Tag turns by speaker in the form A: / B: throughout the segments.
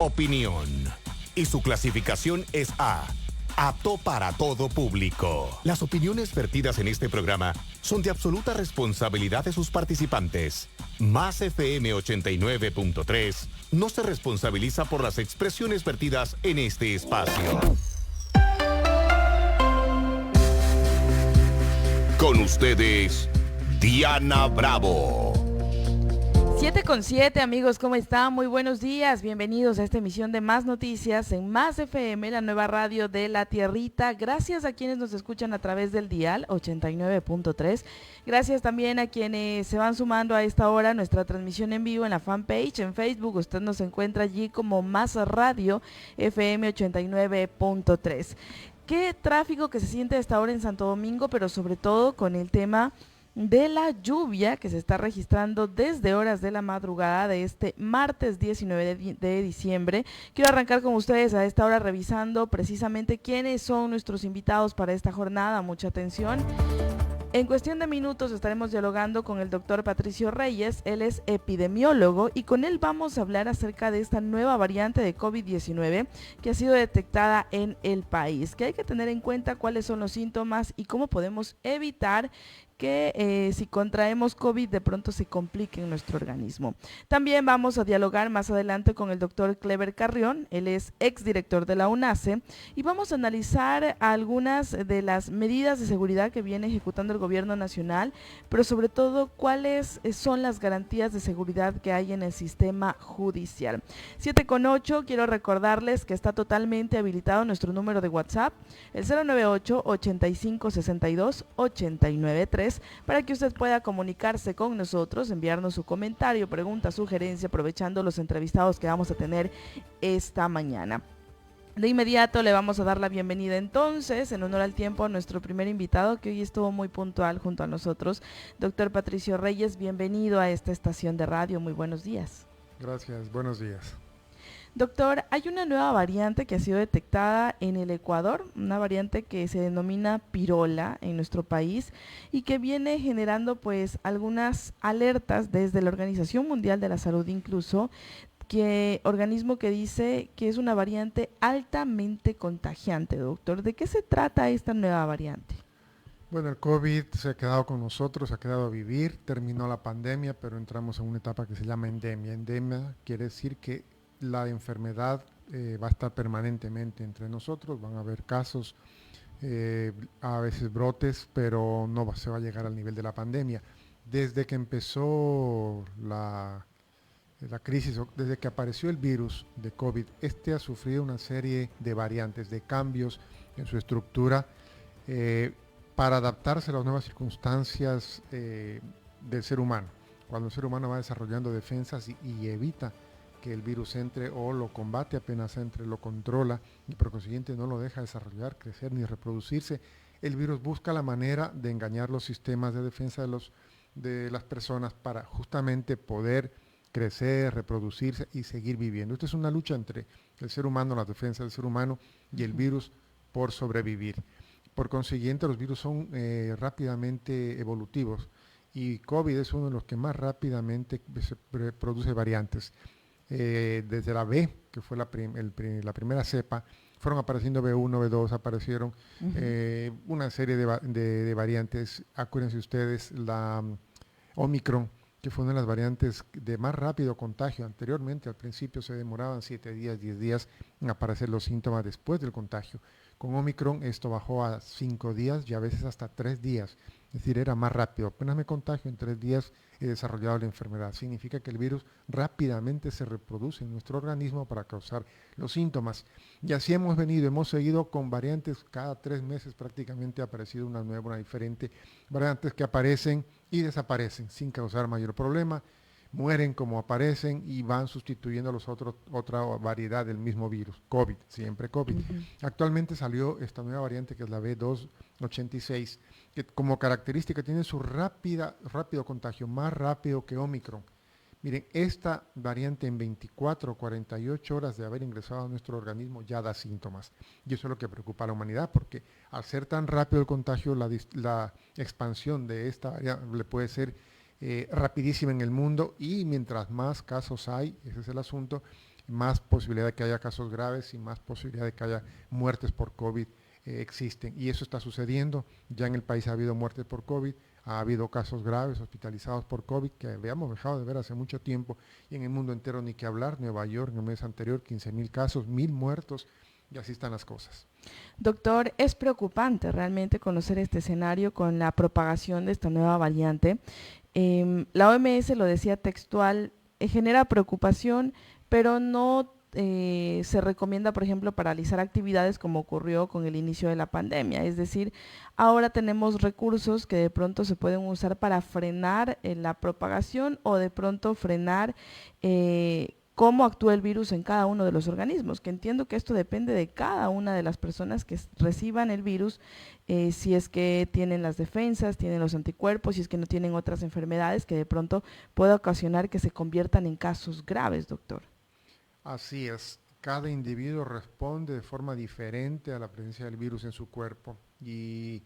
A: opinión. Y su clasificación es A, apto para todo público. Las opiniones vertidas en este programa son de absoluta responsabilidad de sus participantes. Más FM 89.3 no se responsabiliza por las expresiones vertidas en este espacio. Con ustedes, Diana Bravo.
B: 7:07, amigos, ¿cómo están? Muy buenos días, bienvenidos a esta emisión de Más Noticias en Más FM, la nueva radio de la Tierrita. Gracias a quienes nos escuchan a través del dial 89.3. Gracias también a quienes se van sumando a esta hora a nuestra transmisión en vivo en la fanpage, en Facebook. Usted nos encuentra allí como Más Radio FM 89.3. Qué tráfico que se siente a esta hora en Santo Domingo, pero sobre todo con el tema de la lluvia que se está registrando desde horas de la madrugada de este martes 19 de diciembre. Quiero arrancar con ustedes a esta hora revisando precisamente quiénes son nuestros invitados para esta jornada. Mucha atención. En cuestión de minutos estaremos dialogando con el doctor Patricio Reyes, él es epidemiólogo y con él vamos a hablar acerca de esta nueva variante de COVID-19 que ha sido detectada en el país, que hay que tener en cuenta cuáles son los síntomas y cómo podemos evitar que si contraemos COVID de pronto se complique en nuestro organismo. También vamos a dialogar más adelante con el doctor Clever Carrión, él es exdirector de la UNACE, y vamos a analizar algunas de las medidas de seguridad que viene ejecutando el gobierno nacional, pero sobre todo cuáles son las garantías de seguridad que hay en el sistema judicial. 7:08, quiero recordarles que está totalmente habilitado nuestro número de WhatsApp, el 098-8562-893, para que usted pueda comunicarse con nosotros, enviarnos su comentario, pregunta, sugerencia, aprovechando los entrevistados que vamos a tener esta mañana. De inmediato le vamos a dar la bienvenida entonces, en honor al tiempo, a nuestro primer invitado, que hoy estuvo muy puntual junto a nosotros, doctor Patricio Reyes. Bienvenido a esta estación de radio, muy buenos días.
C: Gracias, buenos días.
B: Doctor, hay una nueva variante que ha sido detectada en el Ecuador, una variante que se denomina pirola en nuestro país y que viene generando pues algunas alertas desde la Organización Mundial de la Salud incluso, organismo que dice que es una variante altamente contagiante. Doctor, ¿de qué se trata esta nueva variante?
C: Bueno, el COVID se ha quedado con nosotros, se ha quedado a vivir, terminó la pandemia, pero entramos en una etapa que se llama endemia. Endemia quiere decir que la enfermedad va a estar permanentemente entre nosotros, van a haber casos, a veces brotes, pero no se va a llegar al nivel de la pandemia. Desde que empezó la crisis, desde que apareció el virus de COVID, ha sufrido una serie de variantes, de cambios en su estructura para adaptarse a las nuevas circunstancias del ser humano. Cuando el ser humano va desarrollando defensas y evita que el virus entre o lo combate apenas entre, lo controla y por consiguiente no lo deja desarrollar, crecer ni reproducirse, el virus busca la manera de engañar los sistemas de defensa de las personas para justamente poder crecer, reproducirse y seguir viviendo. Esta es una lucha entre el ser humano, la defensa del ser humano y el virus por sobrevivir. Por consiguiente, los virus son rápidamente evolutivos y COVID es uno de los que más rápidamente produce variantes. Desde la B, que fue la primera cepa, fueron apareciendo B1, B2, aparecieron una serie de variantes. Acuérdense ustedes, la Omicron, que fue una de las variantes de más rápido contagio. Anteriormente, al principio, se demoraban 7 días, 10 días en aparecer los síntomas después del contagio. Con Omicron esto bajó a 5 días y a veces hasta 3 días. Es decir, era más rápido. Apenas me contagio, en 3 días he desarrollado la enfermedad. Significa que el virus rápidamente se reproduce en nuestro organismo para causar los síntomas. Y así hemos seguido con variantes. Cada 3 meses prácticamente ha aparecido una nueva, una diferente. Variantes que aparecen y desaparecen sin causar mayor problema. Mueren como aparecen y van sustituyendo a otra variedad del mismo virus, COVID, siempre COVID. Actualmente salió esta nueva variante que es la B286, que como característica tiene su rápido contagio, más rápido que Omicron. Miren, esta variante en 24 o 48 horas de haber ingresado a nuestro organismo ya da síntomas. Y eso es lo que preocupa a la humanidad, porque al ser tan rápido el contagio, la expansión de esta variante puede ser rapidísima en el mundo y mientras más casos hay, ese es el asunto, más posibilidad de que haya casos graves y más posibilidad de que haya muertes por COVID existen. Y eso está sucediendo. Ya en el país ha habido muertes por COVID, ha habido casos graves hospitalizados por COVID que habíamos dejado de ver hace mucho tiempo, y en el mundo entero ni que hablar. Nueva York en el mes anterior 15,000 casos, 1,000 muertos, y así están las cosas.
B: Doctor, es preocupante realmente conocer este escenario con la propagación de esta nueva variante. La OMS lo decía textual, genera preocupación, pero no se recomienda, por ejemplo, paralizar actividades como ocurrió con el inicio de la pandemia. Es decir, ahora tenemos recursos que de pronto se pueden usar para frenar la propagación o de pronto frenar cómo actúa el virus en cada uno de los organismos, que entiendo que esto depende de cada una de las personas que reciban el virus, si es que tienen las defensas, tienen los anticuerpos, si es que no tienen otras enfermedades que de pronto pueda ocasionar que se conviertan en casos graves, doctor.
C: Así es, cada individuo responde de forma diferente a la presencia del virus en su cuerpo, y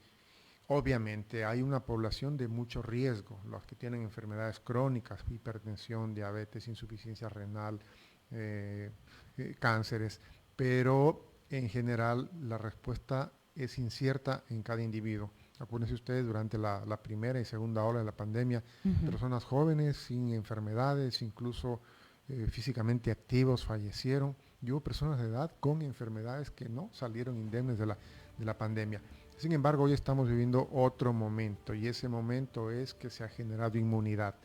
C: obviamente hay una población de mucho riesgo, los que tienen enfermedades crónicas, hipertensión, diabetes, insuficiencia renal, cánceres, pero en general la respuesta es incierta en cada individuo. Acuérdense ustedes, durante la primera y segunda ola de la pandemia, personas jóvenes sin enfermedades, incluso físicamente activos, fallecieron, y hubo personas de edad con enfermedades que no salieron indemnes de la pandemia. Sin embargo, hoy estamos viviendo otro momento, y ese momento es que se ha generado inmunidad.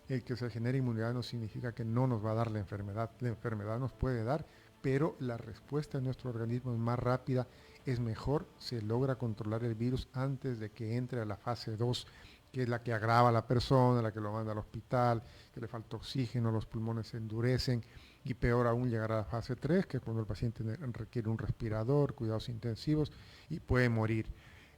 C: El que se genere inmunidad no significa que no nos va a dar la enfermedad. La enfermedad nos puede dar, pero la respuesta de nuestro organismo es más rápida, es mejor, se logra controlar el virus antes de que entre a la fase 2, que es la que agrava a la persona, la que lo manda al hospital, que le falta oxígeno, los pulmones se endurecen, y peor aún llegar a la fase 3, que es cuando el paciente requiere un respirador, cuidados intensivos y puede morir.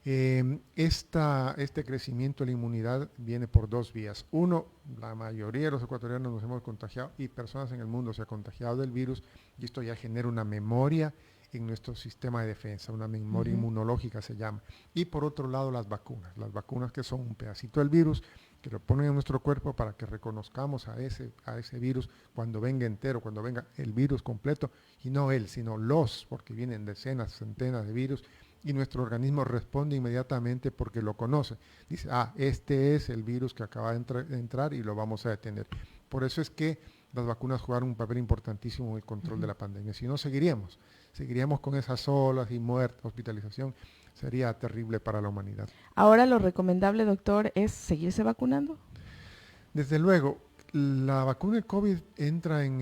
C: Este crecimiento de la inmunidad viene por dos vías. Uno, la mayoría de los ecuatorianos nos hemos contagiado, y personas en el mundo se han contagiado del virus, y esto ya genera una memoria en nuestro sistema de defensa, una memoria inmunológica se llama. Y por otro lado, las vacunas que son un pedacito del virus que lo ponen en nuestro cuerpo para que reconozcamos a ese virus cuando venga entero, cuando venga el virus completo, y no él, sino porque vienen decenas, centenas de virus, y nuestro organismo responde inmediatamente porque lo conoce. Dice, este es el virus que acaba de entrar y lo vamos a detener. Por eso es que las vacunas jugaron un papel importantísimo en el control de la pandemia. Si no, seguiríamos con esas olas y muerte, hospitalización. Sería terrible para la humanidad.
B: Ahora lo recomendable, doctor, es seguirse vacunando.
C: Desde luego, la vacuna de COVID entra en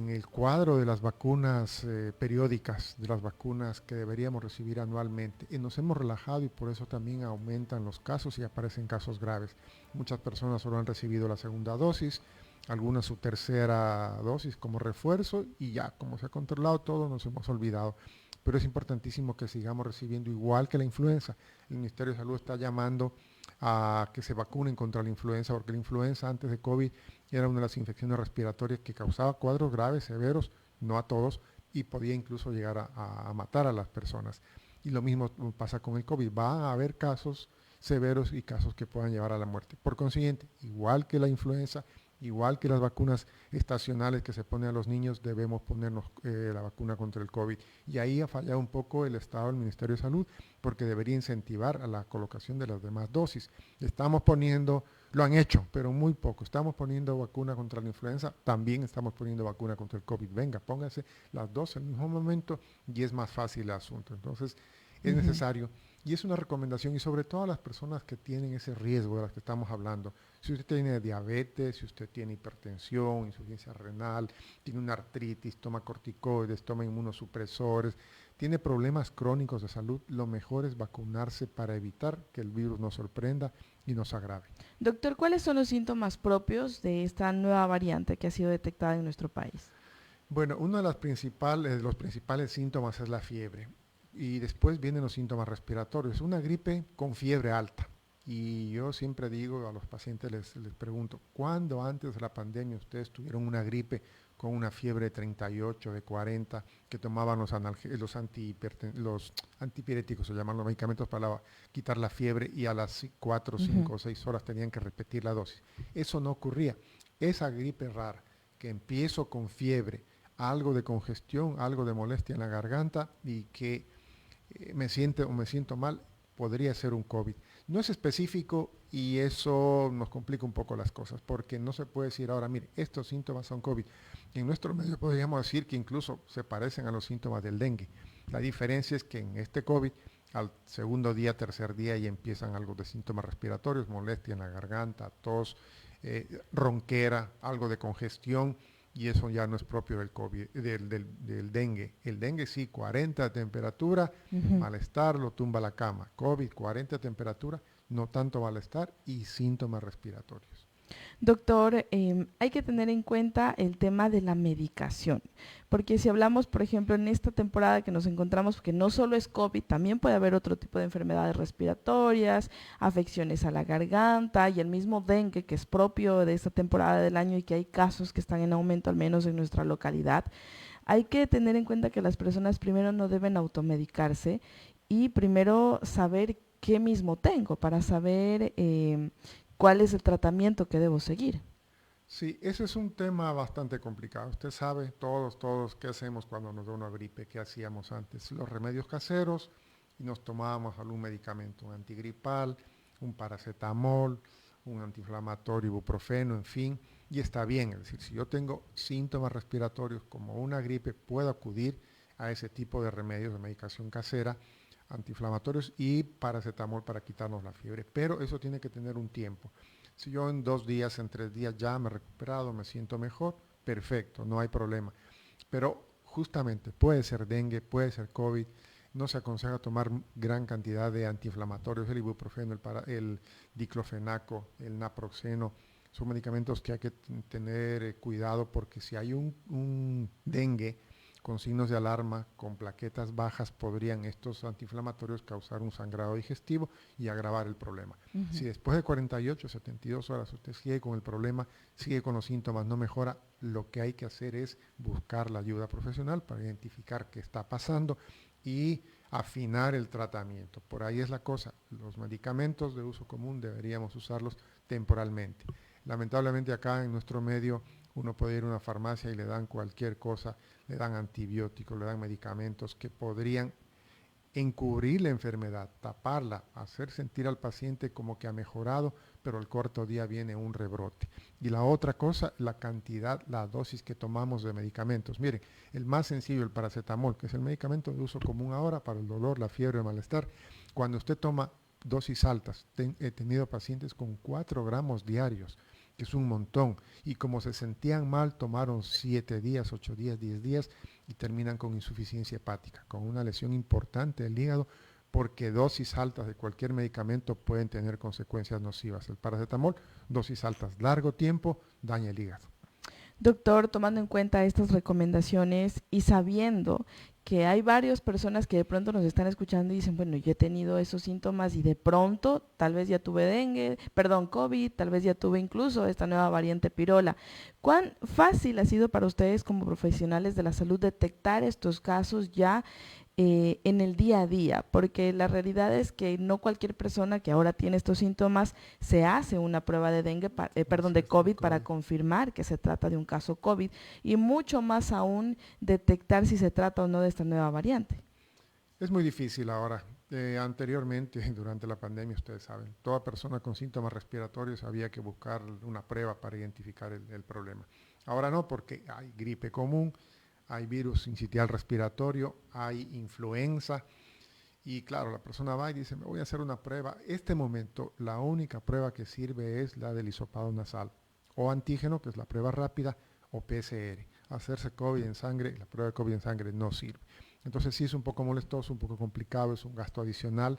C: el cuadro de las vacunas periódicas, de las vacunas que deberíamos recibir anualmente. Y nos hemos relajado, y por eso también aumentan los casos y aparecen casos graves. Muchas personas solo han recibido la segunda dosis, algunas su tercera dosis como refuerzo, y ya, como se ha controlado todo, nos hemos olvidado. Pero es importantísimo que sigamos recibiendo, igual que la influenza. El Ministerio de Salud está llamando a que se vacunen contra la influenza, porque la influenza antes de COVID era una de las infecciones respiratorias que causaba cuadros graves, severos, no a todos, y podía incluso llegar a matar a las personas. Y lo mismo pasa con el COVID. Va a haber casos severos y casos que puedan llevar a la muerte. Por consiguiente, igual que la influenza, igual que las vacunas estacionales que se ponen a los niños, debemos ponernos la vacuna contra el COVID. Y ahí ha fallado un poco el Estado, el Ministerio de Salud, porque debería incentivar a la colocación de las demás dosis. Estamos poniendo, lo han hecho, pero muy poco. Estamos poniendo vacuna contra la influenza, también estamos poniendo vacuna contra el COVID. Venga, pónganse las dos al mismo momento y es más fácil el asunto. Entonces, es necesario. Y es una recomendación, y sobre todo a las personas que tienen ese riesgo de las que estamos hablando. Si usted tiene diabetes, si usted tiene hipertensión, insuficiencia renal, tiene una artritis, toma corticoides, toma inmunosupresores, tiene problemas crónicos de salud, lo mejor es vacunarse para evitar que el virus nos sorprenda y nos agrave.
B: Doctor, ¿cuáles son los síntomas propios de esta nueva variante que ha sido detectada en nuestro país?
C: Bueno, uno de los principales síntomas es la fiebre. Y después vienen los síntomas respiratorios, una gripe con fiebre alta. Y yo siempre digo a los pacientes, les pregunto, ¿cuándo antes de la pandemia ustedes tuvieron una gripe con una fiebre de 38, de 40, que tomaban los antipiréticos, se llaman los medicamentos para quitar la fiebre, y a las 4, 5 o 6 horas tenían que repetir la dosis? Eso no ocurría. Esa gripe rara, que empiezo con fiebre, algo de congestión, algo de molestia en la garganta y que me siento mal, podría ser un COVID. No es específico y eso nos complica un poco las cosas, porque no se puede decir ahora, mire, estos síntomas son COVID. En nuestro medio podríamos decir que incluso se parecen a los síntomas del dengue. La diferencia es que en este COVID, al segundo día, tercer día, ya empiezan algo de síntomas respiratorios, molestia en la garganta, tos, ronquera, algo de congestión, y eso ya no es propio del COVID, del dengue. El dengue sí, 40 de temperatura, malestar, lo tumba a la cama. COVID, 40 de temperatura, no tanto malestar y síntomas respiratorios.
B: Doctor, hay que tener en cuenta el tema de la medicación, porque si hablamos, por ejemplo, en esta temporada que nos encontramos, que no solo es COVID, también puede haber otro tipo de enfermedades respiratorias, afecciones a la garganta y el mismo dengue que es propio de esta temporada del año y que hay casos que están en aumento, al menos en nuestra localidad. Hay que tener en cuenta que las personas primero no deben automedicarse y primero saber qué mismo tengo para saber cuál es el tratamiento que debo seguir.
C: Sí, ese es un tema bastante complicado. Usted sabe, todos, qué hacemos cuando nos da una gripe, qué hacíamos antes. Los remedios caseros y nos tomábamos algún medicamento, un antigripal, un paracetamol, un antiinflamatorio, ibuprofeno, en fin, y está bien. Es decir, si yo tengo síntomas respiratorios como una gripe, puedo acudir a ese tipo de remedios de medicación casera, antiinflamatorios y paracetamol para quitarnos la fiebre, pero eso tiene que tener un tiempo. Si yo en 2 días, en 3 días ya me he recuperado, me siento mejor, perfecto, no hay problema. Pero justamente puede ser dengue, puede ser COVID, no se aconseja tomar gran cantidad de antiinflamatorios, el ibuprofeno, el diclofenaco, el naproxeno, son medicamentos que hay que tener cuidado porque si hay un dengue con signos de alarma, con plaquetas bajas, podrían estos antiinflamatorios causar un sangrado digestivo y agravar el problema. Si después de 48, 72 horas usted sigue con el problema, sigue con los síntomas, no mejora, lo que hay que hacer es buscar la ayuda profesional para identificar qué está pasando y afinar el tratamiento. Por ahí es la cosa, los medicamentos de uso común deberíamos usarlos temporalmente. Lamentablemente acá en nuestro medio uno puede ir a una farmacia y le dan cualquier cosa, le dan antibióticos, le dan medicamentos que podrían encubrir la enfermedad, taparla, hacer sentir al paciente como que ha mejorado, pero al corto día viene un rebrote. Y la otra cosa, la cantidad, la dosis que tomamos de medicamentos. Miren, el más sencillo, el paracetamol, que es el medicamento de uso común ahora para el dolor, la fiebre, el malestar. Cuando usted toma dosis altas, he tenido pacientes con 4 gramos diarios, que es un montón, y como se sentían mal, tomaron 7 días, 8 días, 10 días, y terminan con insuficiencia hepática, con una lesión importante del hígado, porque dosis altas de cualquier medicamento pueden tener consecuencias nocivas. El paracetamol, dosis altas, largo tiempo, daña el hígado.
B: Doctor, tomando en cuenta estas recomendaciones y sabiendo que hay varias personas que de pronto nos están escuchando y dicen, bueno, yo he tenido esos síntomas y de pronto tal vez ya tuve COVID, tal vez ya tuve incluso esta nueva variante pirola. ¿Cuán fácil ha sido para ustedes como profesionales de la salud detectar estos casos ya en el día a día? Porque la realidad es que no cualquier persona que ahora tiene estos síntomas se hace una prueba de de COVID para confirmar que se trata de un caso COVID y mucho más aún detectar si se trata o no de esta nueva variante.
C: Es muy difícil ahora. Anteriormente, durante la pandemia, ustedes saben, toda persona con síntomas respiratorios había que buscar una prueba para identificar el problema. Ahora no, porque hay gripe común, hay virus sincitial respiratorio, hay influenza y claro, la persona va y dice, me voy a hacer una prueba. Este momento, la única prueba que sirve es la del hisopado nasal o antígeno, que es la prueba rápida, o PCR. Hacerse COVID en sangre, la prueba de COVID en sangre no sirve. Entonces sí es un poco molestoso, un poco complicado, es un gasto adicional.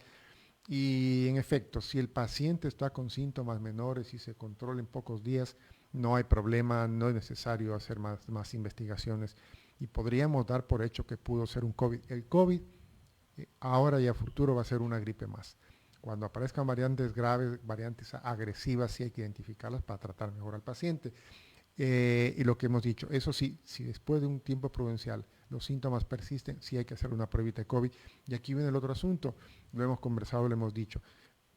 C: Y en efecto, si el paciente está con síntomas menores y se controla en pocos días, no hay problema, no es necesario hacer más investigaciones. Y podríamos dar por hecho que pudo ser un COVID. El COVID ahora y a futuro va a ser una gripe más. Cuando aparezcan variantes graves, variantes agresivas, sí hay que identificarlas para tratar mejor al paciente. Y lo que hemos dicho, eso sí, si después de un tiempo prudencial los síntomas persisten, sí hay que hacer una pruebita de COVID. Y aquí viene el otro asunto, lo hemos conversado, lo hemos dicho.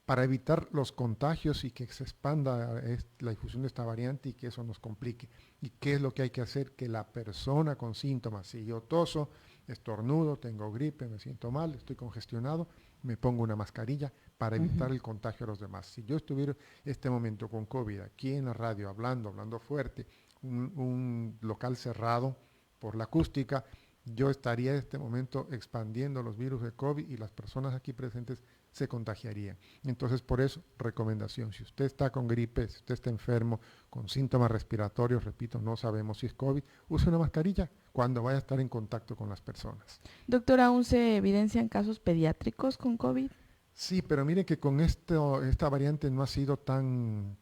C: para evitar los contagios y que se expanda la difusión de esta variante y que eso nos complique. ¿Y qué es lo que hay que hacer? Que la persona con síntomas, si yo toso, estornudo, tengo gripe, me siento mal, estoy congestionado, me pongo una mascarilla para evitar el contagio a los demás. Si yo estuviera este momento con COVID aquí en la radio hablando fuerte, un local cerrado por la acústica, yo estaría en este momento expandiendo los virus de COVID y las personas aquí presentes se contagiarían. Entonces, por eso, recomendación, si usted está con gripe, si usted está enfermo, con síntomas respiratorios, repito, no sabemos si es COVID, use una mascarilla cuando vaya a estar en contacto con las personas.
B: Doctor, ¿aún se evidencian casos pediátricos con COVID?
C: Sí, pero mire que con esta variante no ha sido tan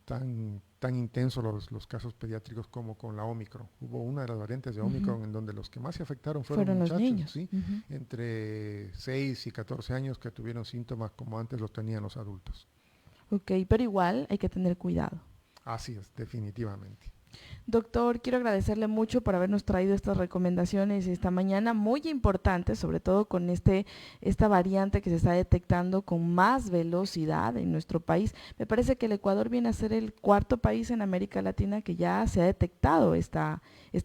C: intenso los casos pediátricos como con la Omicron. Hubo una de las variantes de Omicron en donde los que más se afectaron fueron
B: los
C: muchachos,
B: niños.
C: ¿sí? Entre 6 y 14 años que tuvieron síntomas como antes los tenían los adultos.
B: Ok, pero igual hay que tener cuidado.
C: Así es, definitivamente.
B: Doctor, quiero agradecerle mucho por habernos traído estas recomendaciones esta mañana, muy importantes, sobre todo con esta variante que se está detectando con más velocidad en nuestro país. Me parece que el Ecuador viene a ser el cuarto país en América Latina que ya se ha detectado esta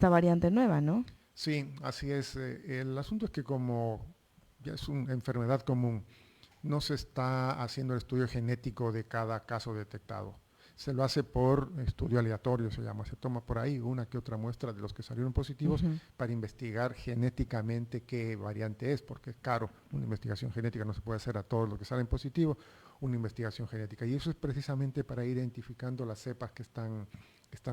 B: variante nueva, ¿no?
C: Sí, así es. El asunto es que como ya es una enfermedad común, no se está haciendo el estudio genético de cada caso detectado. Se lo hace por estudio aleatorio, se llama. Se toma por ahí una que otra muestra de los que salieron positivos para investigar genéticamente qué variante es, porque es caro. Una investigación genética no se puede hacer a todos los que salen positivos, una investigación genética. Y eso es precisamente para ir identificando las cepas que están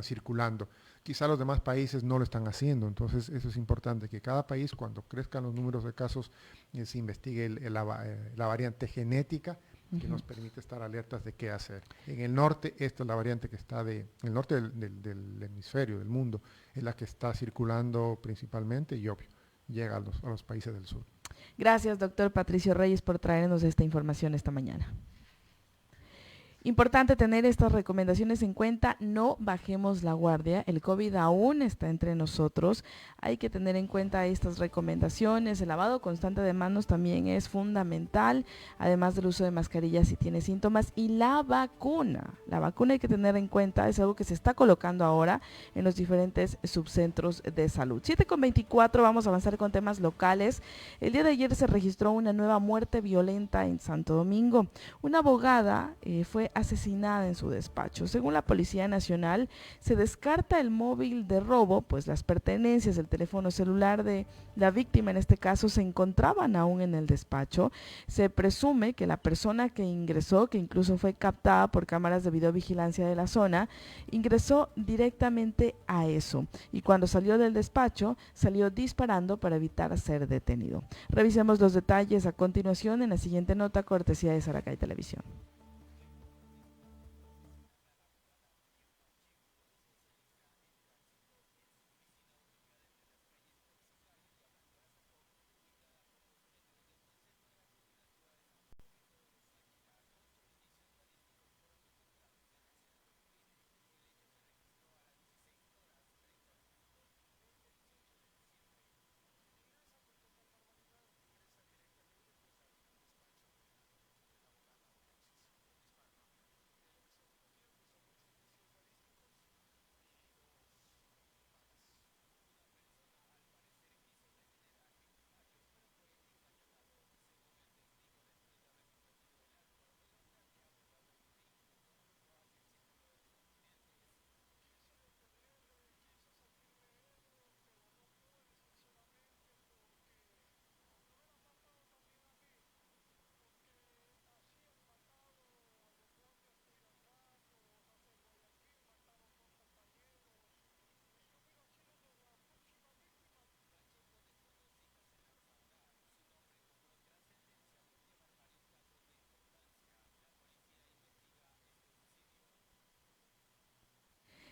C: circulando. Quizá los demás países no lo están haciendo, entonces eso es importante, que cada país, cuando crezcan los números de casos, se investigue la variante genética que nos permite estar alertas de qué hacer. En el norte, esta es la variante que está en el norte del hemisferio, del mundo, es la que está circulando principalmente y obvio, llega a los países del sur.
B: Gracias, doctor Patricio Reyes, por traernos esta información esta mañana. Importante tener estas recomendaciones en cuenta, no bajemos la guardia, el COVID aún está entre nosotros, hay que tener en cuenta estas recomendaciones, el lavado constante de manos también es fundamental, además del uso de mascarillas si tiene síntomas, y la vacuna hay que tener en cuenta, es algo que se está colocando ahora en los diferentes subcentros de salud. 7:24, vamos a avanzar con temas locales. El día de ayer se registró una nueva muerte violenta en Santo Domingo. Una abogada fue asesinada en su despacho. Según la Policía Nacional, se descarta el móvil de robo, pues las pertenencias del teléfono celular de la víctima, en este caso, se encontraban aún en el despacho. Se presume que la persona que ingresó, que incluso fue captada por cámaras de videovigilancia de la zona, ingresó directamente a eso. Y cuando salió del despacho, salió disparando para evitar ser detenido. Revisemos los detalles a continuación en la siguiente nota, cortesía de Saracay Televisión.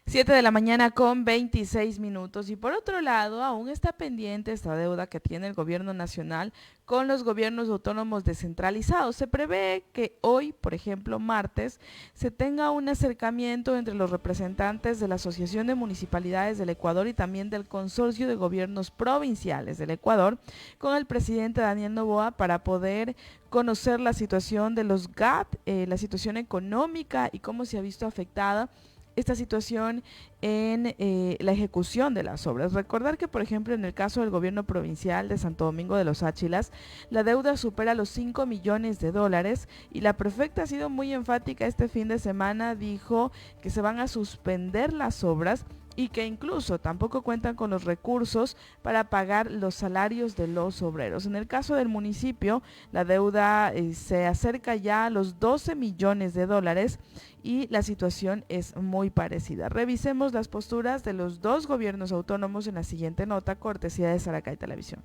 B: 7 de la mañana con 26 minutos. Y por otro lado, aún está pendiente esta deuda que tiene el gobierno nacional con los gobiernos autónomos descentralizados. Se prevé que hoy, por ejemplo, martes, se tenga un acercamiento entre los representantes de la Asociación de Municipalidades del Ecuador y también del Consorcio de Gobiernos Provinciales del Ecuador con el presidente Daniel Noboa para poder conocer la situación de los GAT, la situación económica y cómo se ha visto afectada esta situación en la ejecución de las obras. Recordar que, por ejemplo, en el caso del gobierno provincial de Santo Domingo de los Áchilas, la deuda supera los 5 millones de dólares y la prefecta ha sido muy enfática este fin de semana, dijo que se van a suspender las obras y que incluso tampoco cuentan con los recursos para pagar los salarios de los obreros. En el caso del municipio, la deuda se acerca ya a los 12 millones de dólares y la situación es muy parecida. Revisemos las posturas de los dos gobiernos autónomos en la siguiente nota, cortesía de Saracay Televisión.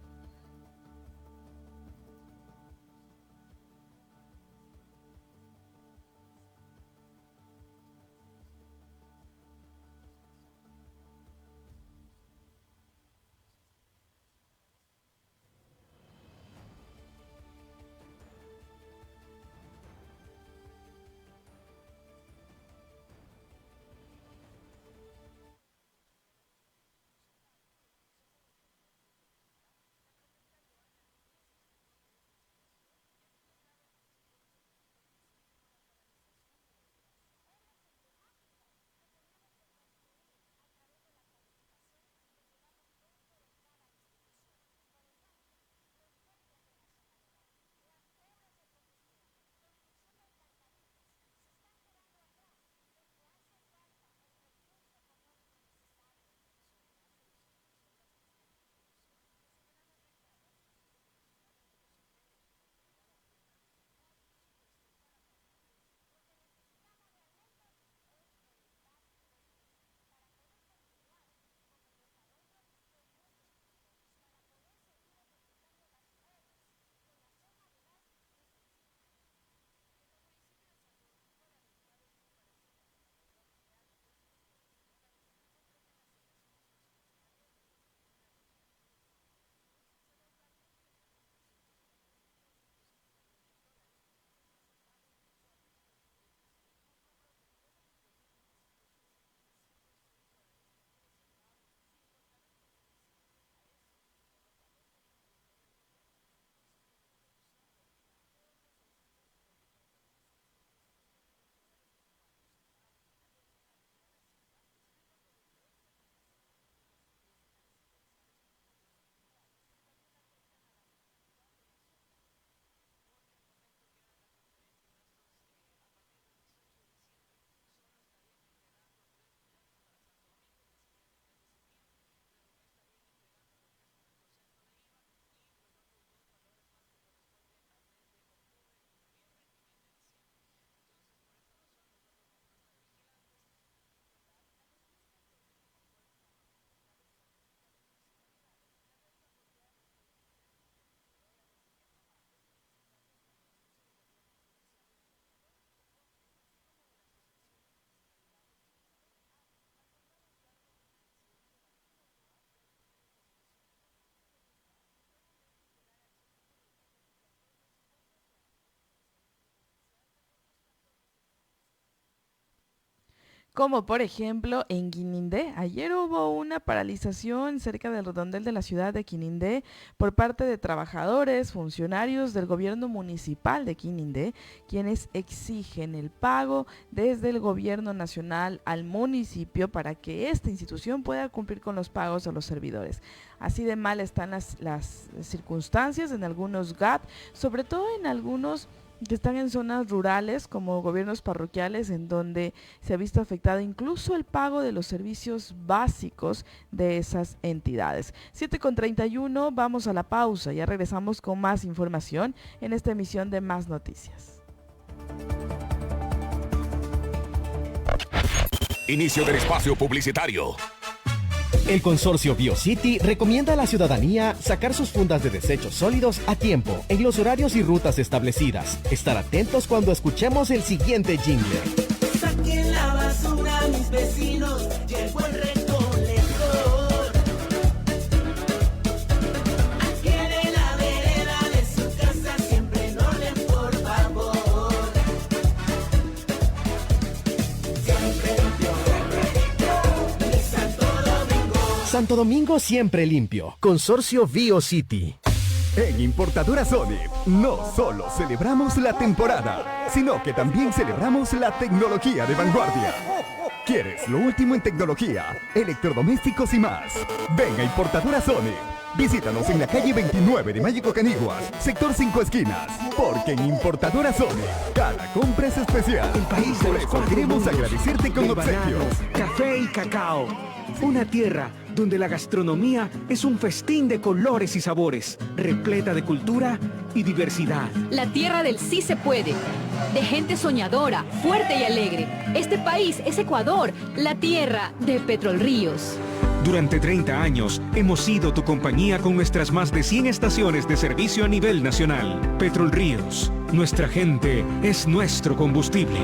B: Como por ejemplo en Quinindé. Ayer hubo una paralización cerca del redondel de la ciudad de Quinindé por parte de trabajadores, funcionarios del gobierno municipal de Quinindé, quienes exigen el pago desde el gobierno nacional al municipio para que esta institución pueda cumplir con los pagos a los servidores. Así de mal están las circunstancias en algunos GAT, sobre todo en algunos que están en zonas rurales como gobiernos parroquiales, en donde se ha visto afectado incluso el pago de los servicios básicos de esas entidades. 7:31, vamos a la pausa, ya regresamos con más información en esta emisión de Más Noticias.
A: Inicio del espacio publicitario.
D: El consorcio BioCity recomienda a la ciudadanía sacar sus fundas de desechos sólidos a tiempo, en los horarios y rutas establecidas. Estar atentos cuando escuchemos el siguiente jingle.
E: Saquen la basura, mis vecinos.
D: Santo Domingo siempre limpio. Consorcio BioCity.
E: En Importadora Sony, no solo celebramos la temporada, sino que también celebramos la tecnología de vanguardia. ¿Quieres lo último en tecnología, electrodomésticos y más? Ven a Importadora Sony. Visítanos en la calle 29 de Mágico Caniguas, sector 5 esquinas. Porque en Importadora Sony, cada compra es especial.
F: El país
E: Por eso queremos agradecerte con obsequios.
F: Café y cacao. Una tierra donde la gastronomía es un festín de colores y sabores, repleta de cultura y diversidad.
G: La tierra del sí se puede, de gente soñadora, fuerte y alegre. Este país es Ecuador, la tierra de Petrolríos.
F: Durante 30 años hemos sido tu compañía con nuestras más de 100 estaciones de servicio a nivel nacional. Petrolríos, nuestra gente es nuestro combustible.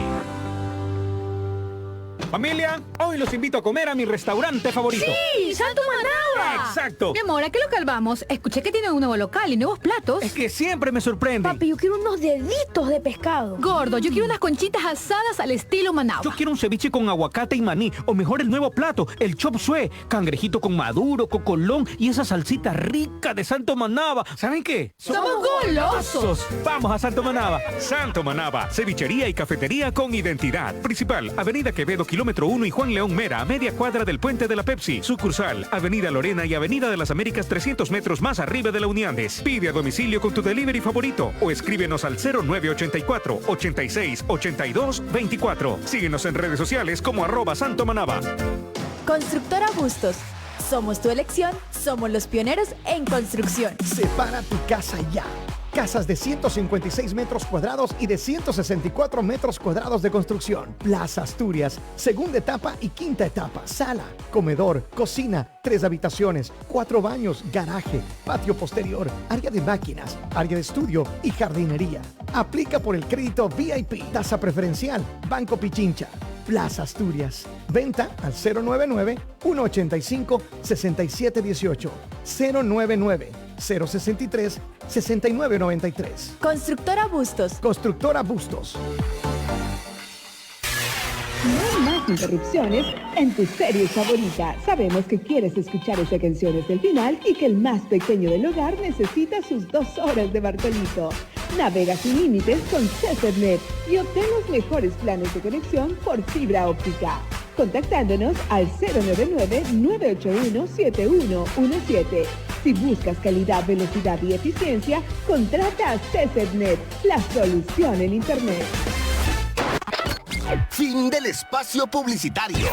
F: Familia, hoy los invito a comer a mi restaurante favorito.
G: ¡Sí! ¡Santo Manaba!
F: ¡Exacto!
G: Mi amor, ¿a qué local vamos? Escuché que tienen un nuevo local y nuevos platos.
F: Es que siempre me sorprende.
H: Papi, yo quiero unos deditos de pescado.
G: Gordo, yo quiero unas conchitas asadas al estilo Managua.
F: Yo quiero un ceviche con aguacate y maní, o mejor el nuevo plato, el chop suey, cangrejito con maduro, cocolón y esa salsita rica de Santo Manaba. ¿Saben qué?
G: ¡Somos golosos!
F: Vamos a Santo Manaba. Santo Manaba, cevichería y cafetería con identidad. Principal, Avenida Quevedo, kilómetro 1 y Juan León Mera, a media cuadra del puente de la Pepsi. Sucursal, Avenida Lorena y Avenida de las Américas, 300 metros más arriba de la Uniandes. Pide a domicilio con tu delivery favorito o escríbenos al 0984 86 82 24. Síguenos en redes sociales como @Santo Manaba.
H: Constructora Bustos. Somos tu elección, somos los pioneros en construcción.
I: Separa tu casa ya. Casas de 156 metros cuadrados y de 164 metros cuadrados de construcción. Plaza Asturias, segunda etapa y quinta etapa. Sala, comedor, cocina, 3 habitaciones, 4 baños, garaje, patio posterior, área de máquinas, área de estudio y jardinería. Aplica por el crédito VIP, tasa preferencial, Banco Pichincha. Plaza Asturias. Venta al 099-185-6718. 099-063-6993.
H: Constructora Bustos.
I: Constructora Bustos.
J: No hay más interrupciones en tu serie favorita. Sabemos que quieres escuchar esa canción hasta el final y que el más pequeño del hogar necesita sus 2 horas de Bartolito. Navega sin límites con Cesarnet y obtén los mejores planes de conexión por fibra óptica. Contactándonos al 099-981-7117. Si buscas calidad, velocidad y eficiencia, contrata a Cesarnet, la solución en Internet.
K: Fin del espacio publicitario.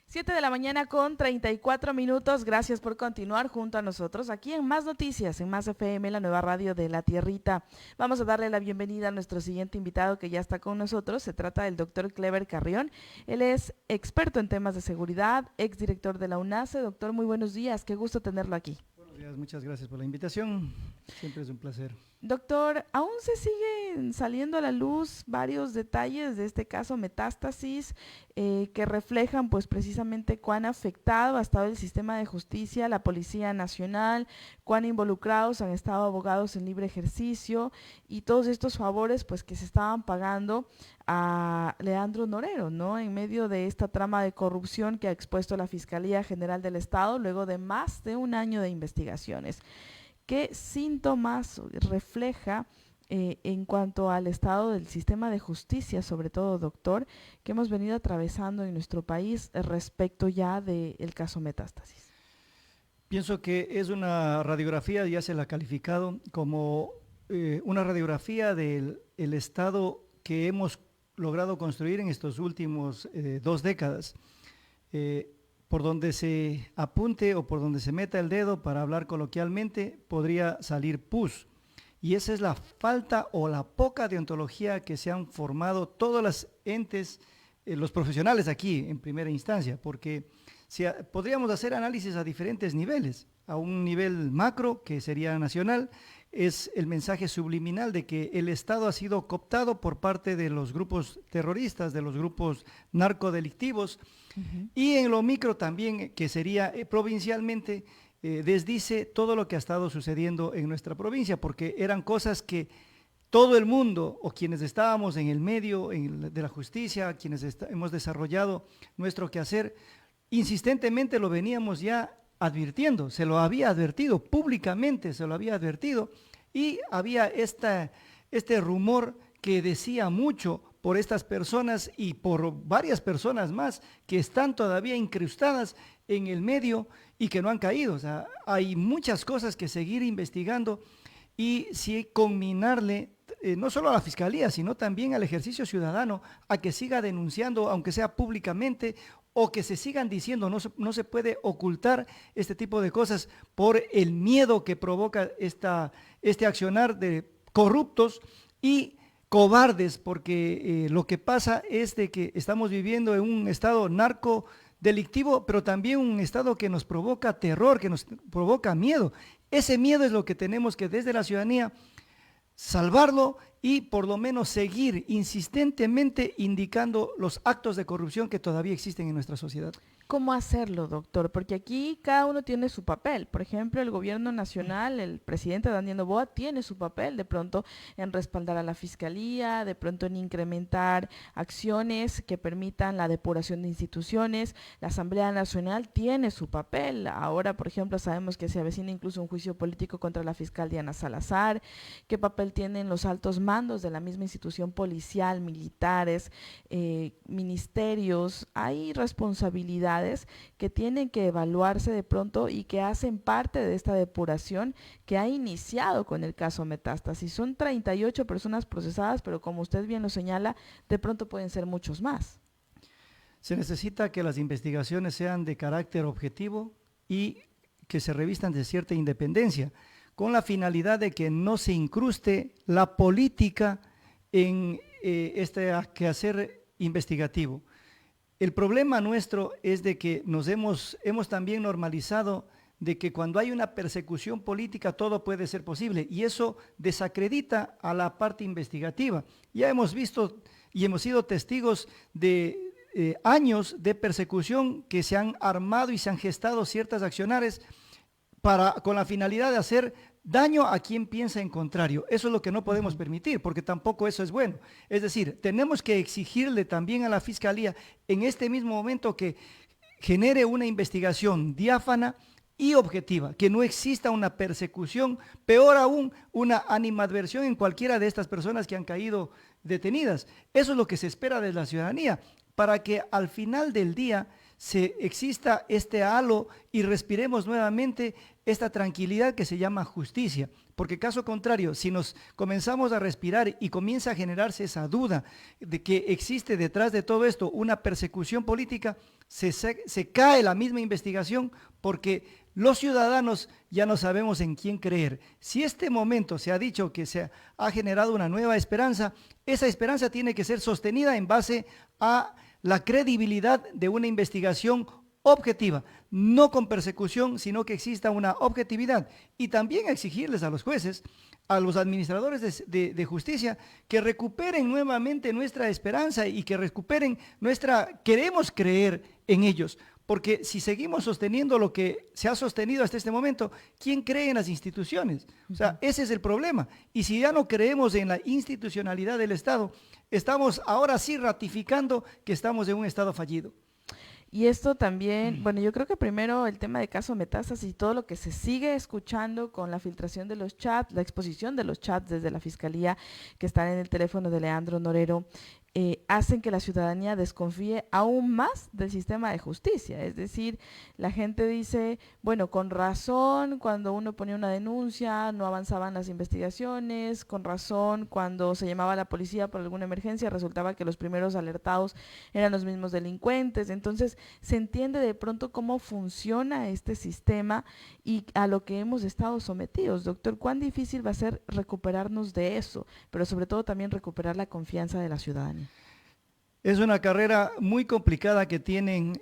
B: 7 de la mañana con 34 minutos. Gracias por continuar junto a nosotros aquí en Más Noticias, en Más FM, la nueva radio de la Tierrita. Vamos a darle la bienvenida a nuestro siguiente invitado que ya está con nosotros. Se trata del doctor Clever Carrión. Él es experto en temas de seguridad, exdirector de la UNACE. Doctor, muy buenos días. Qué gusto tenerlo aquí.
L: Buenos días, muchas gracias por la invitación. Siempre es un placer.
B: Doctor, aún se siguen saliendo a la luz varios detalles de este caso Metástasis que reflejan pues precisamente cuán afectado ha estado el sistema de justicia, la Policía Nacional, cuán involucrados han estado abogados en libre ejercicio y todos estos favores pues que se estaban pagando a Leandro Norero, ¿no? En medio de esta trama de corrupción que ha expuesto la Fiscalía General del Estado luego de más de un año de investigaciones. ¿Qué síntomas refleja en cuanto al estado del sistema de justicia, sobre todo, doctor, que hemos venido atravesando en nuestro país respecto ya del caso Metástasis?
L: Pienso que es una radiografía, ya se la ha calificado como una radiografía del estado que hemos logrado construir en estos últimos 2 décadas. Por donde se apunte o por donde se meta el dedo, para hablar coloquialmente, podría salir pus. Y esa es la falta o la poca deontología que se han formado todos los entes, los profesionales aquí en primera instancia, porque podríamos hacer análisis a diferentes niveles. A un nivel macro, que sería nacional, es el mensaje subliminal de que el Estado ha sido cooptado por parte de los grupos terroristas, de los grupos narcodelictivos, y en lo micro también, que sería provincialmente, desdice todo lo que ha estado sucediendo en nuestra provincia, porque eran cosas que todo el mundo, o quienes estábamos en el medio de la justicia, quienes hemos desarrollado nuestro quehacer, insistentemente lo veníamos ya advirtiendo, se lo había advertido, públicamente se lo había advertido, y había este rumor que decía mucho por estas personas y por varias personas más que están todavía incrustadas en el medio y que no han caído. O sea, hay muchas cosas que seguir investigando y sí conminarle no solo a la Fiscalía, sino también al ejercicio ciudadano a que siga denunciando, aunque sea públicamente, o que se sigan diciendo. No se puede ocultar este tipo de cosas por el miedo que provoca este accionar de corruptos y cobardes, porque lo que pasa es de que estamos viviendo en un estado narcodelictivo, pero también un estado que nos provoca terror, que nos provoca miedo. Ese miedo es lo que tenemos que desde la ciudadanía salvarlo y por lo menos seguir insistentemente indicando los actos de corrupción que todavía existen en nuestra sociedad.
B: ¿Cómo hacerlo, doctor? Porque aquí cada uno tiene su papel. Por ejemplo, el gobierno nacional, el presidente Daniel Noboa tiene su papel de pronto en respaldar a la Fiscalía, de pronto en incrementar acciones que permitan la depuración de instituciones. La Asamblea Nacional tiene su papel. Ahora, por ejemplo, sabemos que se avecina incluso un juicio político contra la fiscal Diana Salazar. ¿Qué papel tienen los altos mandos de la misma institución policial, militares, ministerios? Hay responsabilidades que tienen que evaluarse de pronto y que hacen parte de esta depuración que ha iniciado con el caso Metástasis. Son 38 personas procesadas, pero como usted bien lo señala, de pronto pueden ser muchos más.
L: Se necesita que las investigaciones sean de carácter objetivo y que se revistan de cierta independencia, con la finalidad de que no se incruste la política en este quehacer investigativo. El problema nuestro es de que hemos también normalizado de que cuando hay una persecución política todo puede ser posible y eso desacredita a la parte investigativa. Ya hemos visto y hemos sido testigos de años de persecución que se han armado y se han gestado ciertas acciones con la finalidad de hacer daño a quien piensa en contrario. Eso es lo que no podemos permitir, porque tampoco eso es bueno. Es decir, tenemos que exigirle también a la Fiscalía en este mismo momento que genere una investigación diáfana y objetiva, que no exista una persecución, peor aún, una animadversión en cualquiera de estas personas que han caído detenidas. Eso es lo que se espera de la ciudadanía, para que al final del día exista este halo y respiremos nuevamente esta tranquilidad que se llama justicia, porque caso contrario, si nos comenzamos a respirar y comienza a generarse esa duda de que existe detrás de todo esto una persecución política, se cae la misma investigación porque los ciudadanos ya no sabemos en quién creer. Si este momento se ha dicho que se ha generado una nueva esperanza, esa esperanza tiene que ser sostenida en base a la credibilidad de una investigación objetiva, no con persecución, sino que exista una objetividad. Y también exigirles a los jueces, a los administradores de justicia, que recuperen nuevamente nuestra esperanza y que recuperen queremos creer en ellos. Porque si seguimos sosteniendo lo que se ha sostenido hasta este momento, ¿quién cree en las instituciones? O sea, ese es el problema. Y si ya no creemos en la institucionalidad del Estado, estamos ahora sí ratificando que estamos en un Estado fallido.
B: Y esto también, bueno, yo creo que primero el tema de caso Metástasis y todo lo que se sigue escuchando con la filtración de los chats, la exposición de los chats desde la Fiscalía que están en el teléfono de Leandro Norero, hacen que la ciudadanía desconfíe aún más del sistema de justicia. Es decir, la gente dice, bueno, con razón cuando uno ponía una denuncia no avanzaban las investigaciones, con razón cuando se llamaba a la policía por alguna emergencia resultaba que los primeros alertados eran los mismos delincuentes. Entonces se entiende de pronto cómo funciona este sistema y a lo que hemos estado sometidos. Doctor, ¿cuán difícil va a ser recuperarnos de eso? Pero sobre todo también recuperar la confianza de la ciudadanía.
L: Es una carrera muy complicada que tienen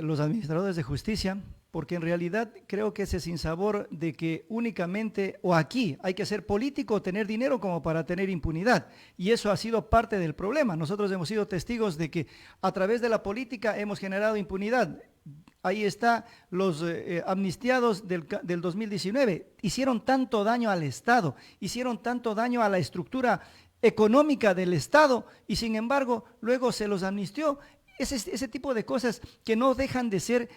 L: los administradores de justicia, porque en realidad creo que ese sinsabor de que únicamente, o aquí, hay que ser político o tener dinero como para tener impunidad, y eso ha sido parte del problema. Nosotros hemos sido testigos de que a través de la política hemos generado impunidad. Ahí está los amnistiados del 2019, hicieron tanto daño al Estado, hicieron tanto daño a la estructura económica del Estado y sin embargo luego se los amnistió ese tipo de cosas que no dejan de ser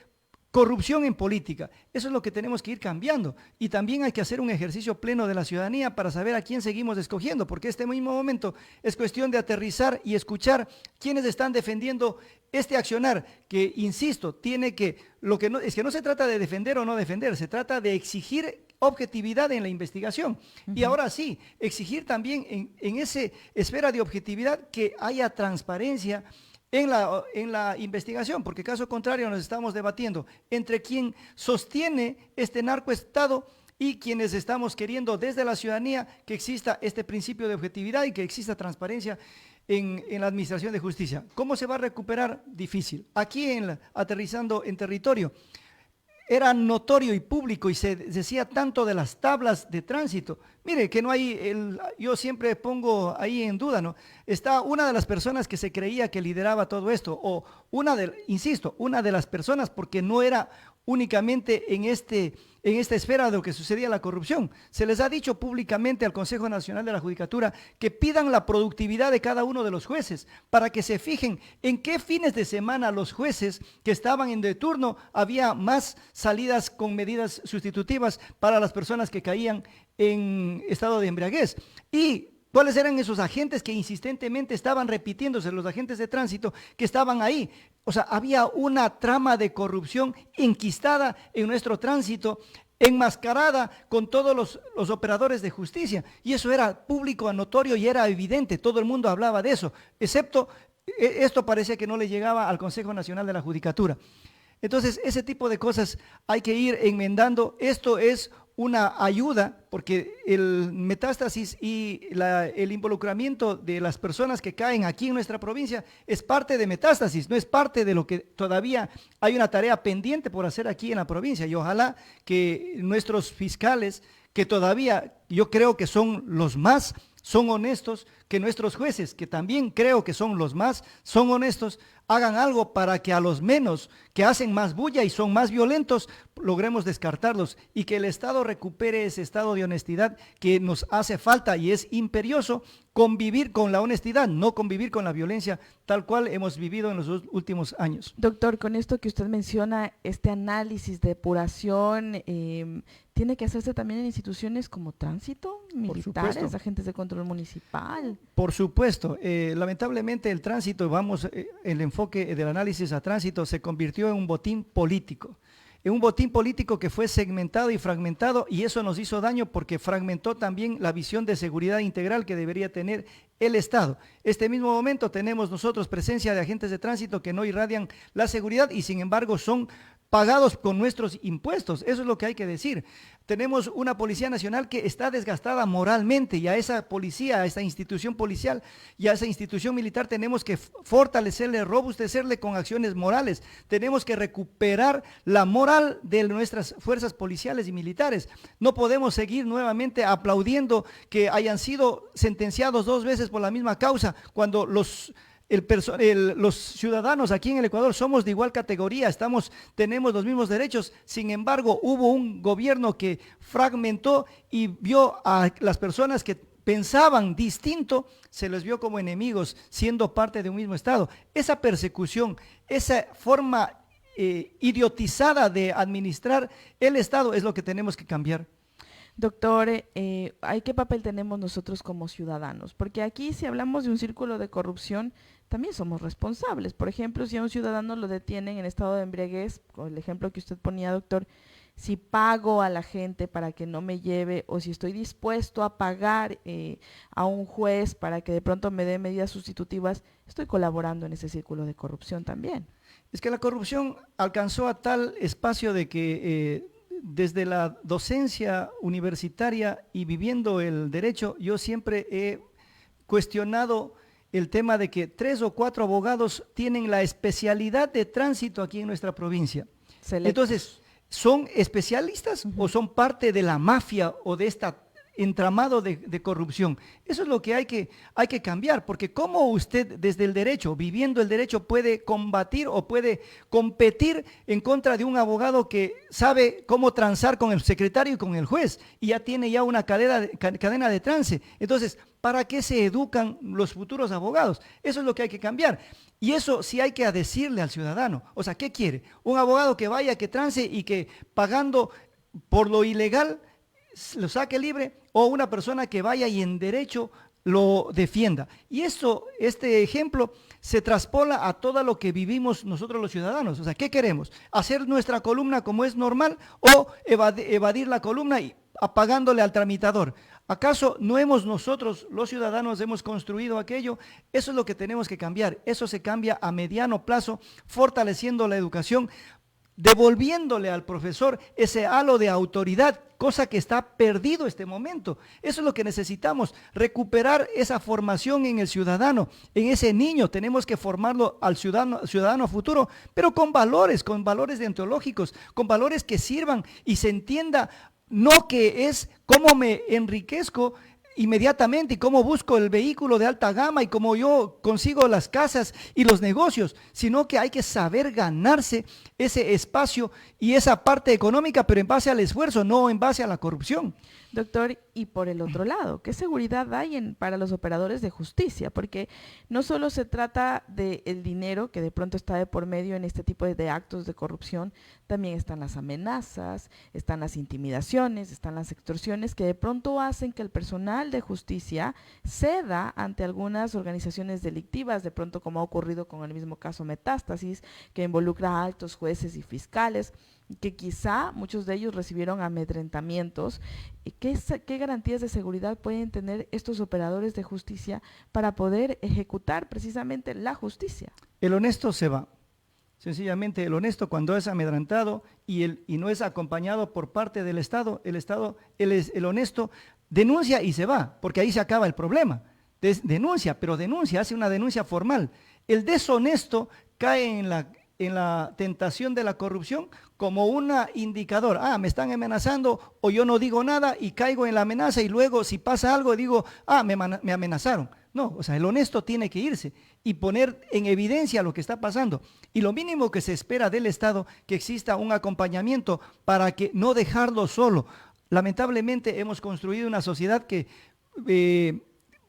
L: corrupción en política. Eso es lo que tenemos que ir cambiando. Y también hay que hacer un ejercicio pleno de la ciudadanía para saber a quién seguimos escogiendo, porque este mismo momento es cuestión de aterrizar y escuchar quiénes están defendiendo este accionar, que, insisto, tiene que, es que no se trata de defender o no defender, se trata de exigir objetividad en la investigación. Y ahora sí, exigir también en esa esfera de objetividad que haya transparencia en la investigación, porque caso contrario nos estamos debatiendo entre quien sostiene este narcoestado y quienes estamos queriendo desde la ciudadanía que exista este principio de objetividad y que exista transparencia en la administración de justicia. ¿Cómo se va a recuperar? Difícil. Aquí aterrizando en territorio, era notorio y público y se decía tanto de las tablas de tránsito. Mire, que no hay, yo siempre pongo ahí en duda, ¿no? Está una de las personas que se creía que lideraba todo esto, o una de las personas, porque no era únicamente en esta esfera de lo que sucedía la corrupción. Se les ha dicho públicamente al Consejo Nacional de la Judicatura que pidan la productividad de cada uno de los jueces para que se fijen en qué fines de semana los jueces que estaban en de turno había más salidas con medidas sustitutivas para las personas que caían en estado de embriaguez. Y ¿cuáles eran esos agentes que insistentemente estaban repitiéndose, los agentes de tránsito que estaban ahí? O sea, había una trama de corrupción enquistada en nuestro tránsito, enmascarada con todos los operadores de justicia. Y eso era público, notorio y era evidente. Todo el mundo hablaba de eso, excepto esto parecía que no le llegaba al Consejo Nacional de la Judicatura. Entonces, ese tipo de cosas hay que ir enmendando. Esto es una ayuda, porque el metástasis y el involucramiento de las personas que caen aquí en nuestra provincia es parte de metástasis, no es parte de lo que todavía hay una tarea pendiente por hacer aquí en la provincia. Y ojalá que nuestros fiscales, que todavía yo creo que son los más, son honestos, que nuestros jueces, que también creo que son los más, son honestos, hagan algo para que a los menos que hacen más bulla y son más violentos, logremos descartarlos y que el Estado recupere ese estado de honestidad que nos hace falta y es imperioso convivir con la honestidad, no convivir con la violencia tal cual hemos vivido en los últimos años.
B: Doctor, con esto que usted menciona, este análisis, depuración, ¿tiene que hacerse también en instituciones como tránsito, militares, agentes de control municipal?
L: Por supuesto, lamentablemente el tránsito, el enfoque del análisis a tránsito se convirtió en un botín político. En un botín político que fue segmentado y fragmentado, y eso nos hizo daño porque fragmentó también la visión de seguridad integral que debería tener el Estado. Este mismo momento tenemos nosotros presencia de agentes de tránsito que no irradian la seguridad y sin embargo son pagados con nuestros impuestos. Eso es lo que hay que decir. Tenemos una Policía Nacional que está desgastada moralmente y a esa policía, a esa institución policial y a esa institución militar tenemos que fortalecerle, robustecerle con acciones morales. Tenemos que recuperar la moral de nuestras fuerzas policiales y militares. No podemos seguir nuevamente aplaudiendo que hayan sido sentenciados 2 veces por la misma causa cuando los ciudadanos aquí en el Ecuador somos de igual categoría, tenemos los mismos derechos. Sin embargo, hubo un gobierno que fragmentó y vio a las personas que pensaban distinto, se les vio como enemigos, siendo parte de un mismo Estado. Esa persecución, esa forma idiotizada de administrar el Estado es lo que tenemos que cambiar.
B: Doctor, ¿qué papel tenemos nosotros como ciudadanos? Porque aquí si hablamos de un círculo de corrupción, también somos responsables. Por ejemplo, si a un ciudadano lo detienen en estado de embriaguez, con el ejemplo que usted ponía, doctor, si pago a la gente para que no me lleve o si estoy dispuesto a pagar a un juez para que de pronto me dé medidas sustitutivas, estoy colaborando en ese círculo de corrupción también.
L: Es que la corrupción alcanzó a tal espacio de que desde la docencia universitaria y viviendo el derecho, yo siempre he cuestionado el tema de que 3 o 4 abogados tienen la especialidad de tránsito aquí en nuestra provincia. Entonces, ¿son especialistas o son parte de la mafia o de esta entramado de corrupción. Eso es lo que hay que cambiar, porque cómo usted desde el derecho, viviendo el derecho, puede combatir o puede competir en contra de un abogado que sabe cómo transar con el secretario y con el juez y ya tiene ya una cadena de trance. Entonces, ¿para qué se educan los futuros abogados? Eso es lo que hay que cambiar. Y eso sí hay que decirle al ciudadano. O sea, ¿qué quiere? Un abogado que vaya, que trance y que pagando por lo ilegal lo saque libre, o una persona que vaya y en derecho lo defienda. Y este ejemplo se traspola a todo lo que vivimos nosotros los ciudadanos. O sea, ¿qué queremos? ¿Hacer nuestra columna como es normal o evadir la columna y apagándole al tramitador? ¿Acaso no nosotros, los ciudadanos, hemos construido aquello? Eso es lo que tenemos que cambiar. Eso se cambia a mediano plazo, fortaleciendo la educación, devolviéndole al profesor ese halo de autoridad, cosa que está perdido este momento. Eso es lo que necesitamos, recuperar esa formación en el ciudadano, en ese niño. Tenemos que formarlo al ciudadano futuro, pero con valores deontológicos, con valores que sirvan y se entienda, no que es cómo me enriquezco inmediatamente y cómo busco el vehículo de alta gama y cómo yo consigo las casas y los negocios, sino que hay que saber ganarse ese espacio y esa parte económica, pero en base al esfuerzo, no en base a la corrupción.
B: Doctor, y por el otro lado, ¿qué seguridad hay para los operadores de justicia? Porque no solo se trata del dinero que de pronto está de por medio en este tipo de actos de corrupción, también están las amenazas, están las intimidaciones, están las extorsiones que de pronto hacen que el personal de justicia ceda ante algunas organizaciones delictivas, de pronto como ha ocurrido con el mismo caso Metástasis, que involucra a altos jueces y fiscales, que quizá muchos de ellos recibieron amedrentamientos. ¿Qué garantías de seguridad pueden tener estos operadores de justicia para poder ejecutar precisamente la justicia?
L: El honesto se va. Sencillamente el honesto, cuando es amedrentado y no es acompañado por parte del Estado, el honesto denuncia y se va, porque ahí se acaba el problema. Denuncia, pero hace una denuncia formal. El deshonesto cae en la tentación de la corrupción como un indicador. Me están amenazando o yo no digo nada y caigo en la amenaza y luego si pasa algo digo, me amenazaron. No, o sea, el honesto tiene que irse y poner en evidencia lo que está pasando. Y lo mínimo que se espera del Estado, que exista un acompañamiento para que no dejarlo solo. Lamentablemente hemos construido una sociedad que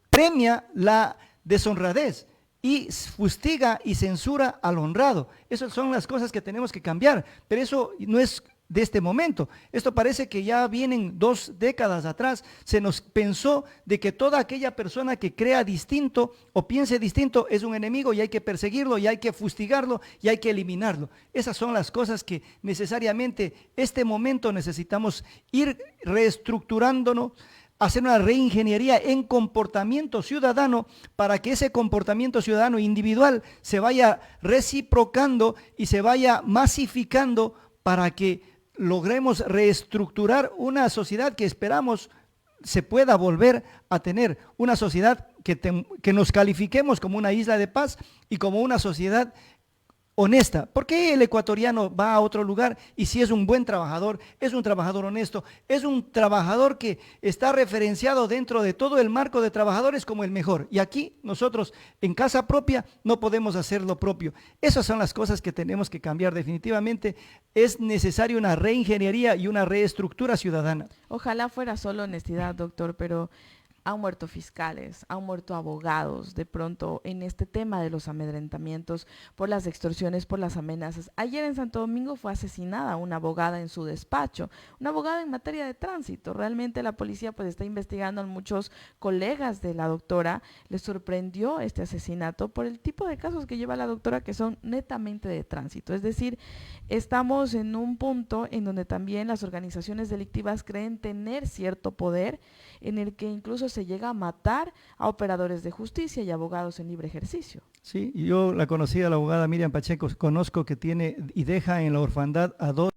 L: premia la deshonradez y fustiga y censura al honrado. Esas son las cosas que tenemos que cambiar, pero eso no es de este momento. Esto parece que ya vienen 2 décadas atrás. Se nos pensó de que toda aquella persona que crea distinto o piense distinto es un enemigo y hay que perseguirlo y hay que fustigarlo y hay que eliminarlo. Esas son las cosas que necesariamente este momento necesitamos ir reestructurándonos, hacer una reingeniería en comportamiento ciudadano para que ese comportamiento ciudadano individual se vaya reciprocando y se vaya masificando para que logremos reestructurar una sociedad que esperamos se pueda volver a tener, una sociedad que nos califiquemos como una isla de paz y como una sociedad honesta. ¿Por qué el ecuatoriano va a otro lugar y si es un buen trabajador, es un trabajador honesto, es un trabajador que está referenciado dentro de todo el marco de trabajadores como el mejor? Y aquí nosotros en casa propia no podemos hacer lo propio. Esas son las cosas que tenemos que cambiar. Definitivamente es necesaria una reingeniería y una reestructura ciudadana.
B: Ojalá fuera solo honestidad, doctor, pero han muerto fiscales, han muerto abogados de pronto en este tema de los amedrentamientos, por las extorsiones, por las amenazas. Ayer en Santo Domingo fue asesinada una abogada en su despacho, una abogada en materia de tránsito. Realmente la policía pues está investigando. A muchos colegas de la doctora les sorprendió este asesinato por el tipo de casos que lleva la doctora, que son netamente de tránsito. Es decir, estamos en un punto en donde también las organizaciones delictivas creen tener cierto poder, en el que incluso se llega a matar a operadores de justicia y abogados en libre ejercicio.
L: Sí, yo la conocí a la abogada Miriam Pacheco, conozco que tiene y deja en la orfandad a 2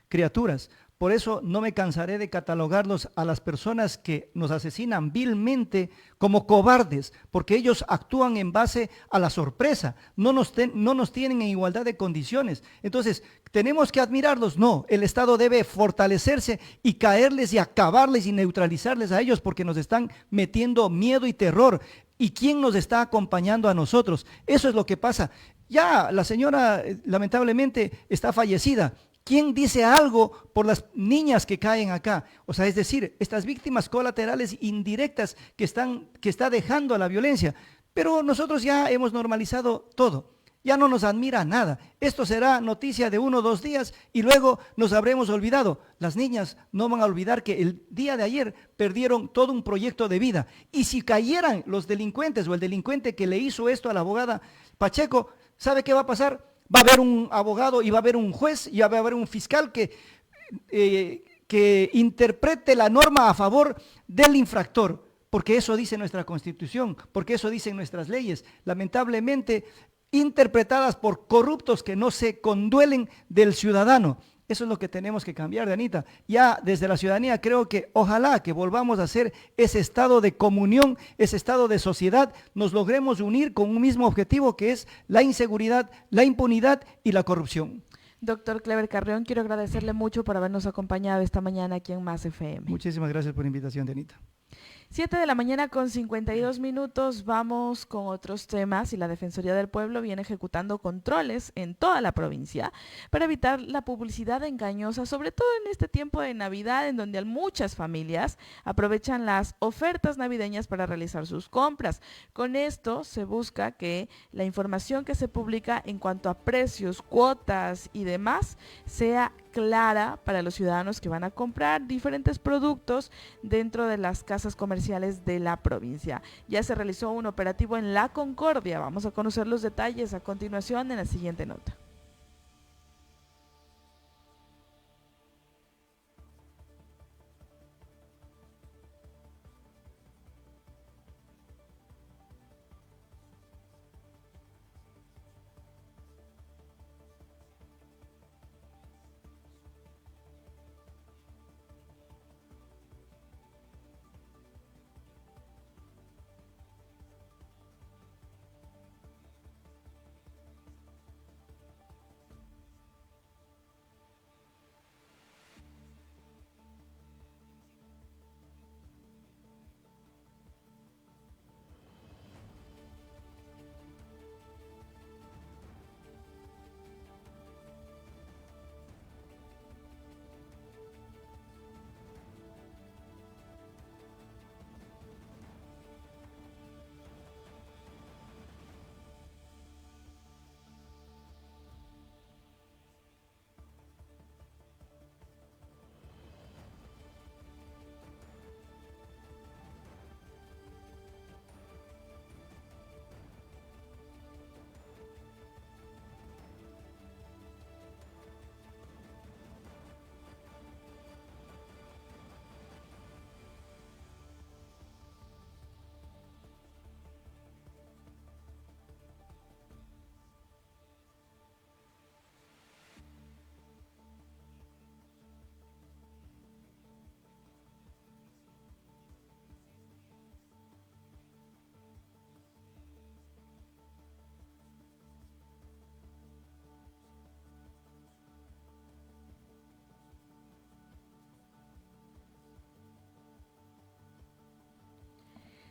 L: criaturas Por eso no me cansaré de catalogarlos a las personas que nos asesinan vilmente como cobardes, porque ellos actúan en base a la sorpresa, no nos tienen en igualdad de condiciones. Entonces, ¿tenemos que admirarlos? No, el Estado debe fortalecerse y caerles y acabarles y neutralizarles a ellos porque nos están metiendo miedo y terror. ¿Y quién nos está acompañando a nosotros? Eso es lo que pasa. Ya la señora lamentablemente está fallecida. ¿Quién dice algo por las niñas que caen acá? O sea, es decir, estas víctimas colaterales indirectas que está dejando la violencia. Pero nosotros ya hemos normalizado todo. Ya no nos admira nada. Esto será noticia de 1 o 2 días y luego nos habremos olvidado. Las niñas no van a olvidar que el día de ayer perdieron todo un proyecto de vida. Y si cayeran los delincuentes o el delincuente que le hizo esto a la abogada Pacheco, ¿sabe qué va a pasar? Va a haber un abogado y va a haber un juez y va a haber un fiscal que interprete la norma a favor del infractor, porque eso dice nuestra Constitución, porque eso dicen nuestras leyes, lamentablemente interpretadas por corruptos que no se conduelen del ciudadano. Eso es lo que tenemos que cambiar, Dianita. Ya desde la ciudadanía creo que ojalá que volvamos a hacer ese estado de comunión, ese estado de sociedad, nos logremos unir con un mismo objetivo que es la inseguridad, la impunidad y la corrupción.
B: Doctor Clever Carrión, quiero agradecerle mucho por habernos acompañado esta mañana aquí en Más FM.
L: Muchísimas gracias por la invitación, Dianita.
B: 7 de la mañana con 52 minutos, vamos con otros temas y la Defensoría del Pueblo viene ejecutando controles en toda la provincia para evitar la publicidad engañosa, sobre todo en este tiempo de Navidad en donde muchas familias aprovechan las ofertas navideñas para realizar sus compras. Con esto se busca que la información que se publica en cuanto a precios, cuotas y demás sea clara para los ciudadanos que van a comprar diferentes productos dentro de las casas comerciales de la provincia. Ya se realizó un operativo en La Concordia. Vamos a conocer los detalles a continuación en la siguiente nota.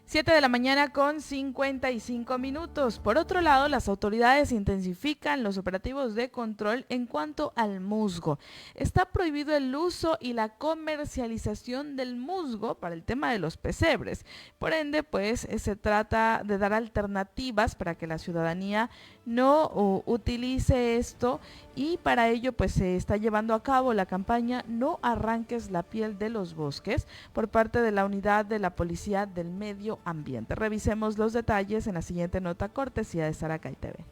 B: Siete de la mañana con 55 minutos. Por otro lado, las autoridades intensifican los operativos de control en cuanto al musgo. Está prohibido el uso y la comercialización del musgo para el tema de los pesebres. Por ende, pues se trata de dar alternativas para que la ciudadanía no utilice esto y para ello pues se está llevando a cabo la campaña No arranques la piel de los bosques por parte de la unidad de la Policía del Medio Ambiente. Revisemos los detalles en la siguiente nota cortesía de Saracay TV.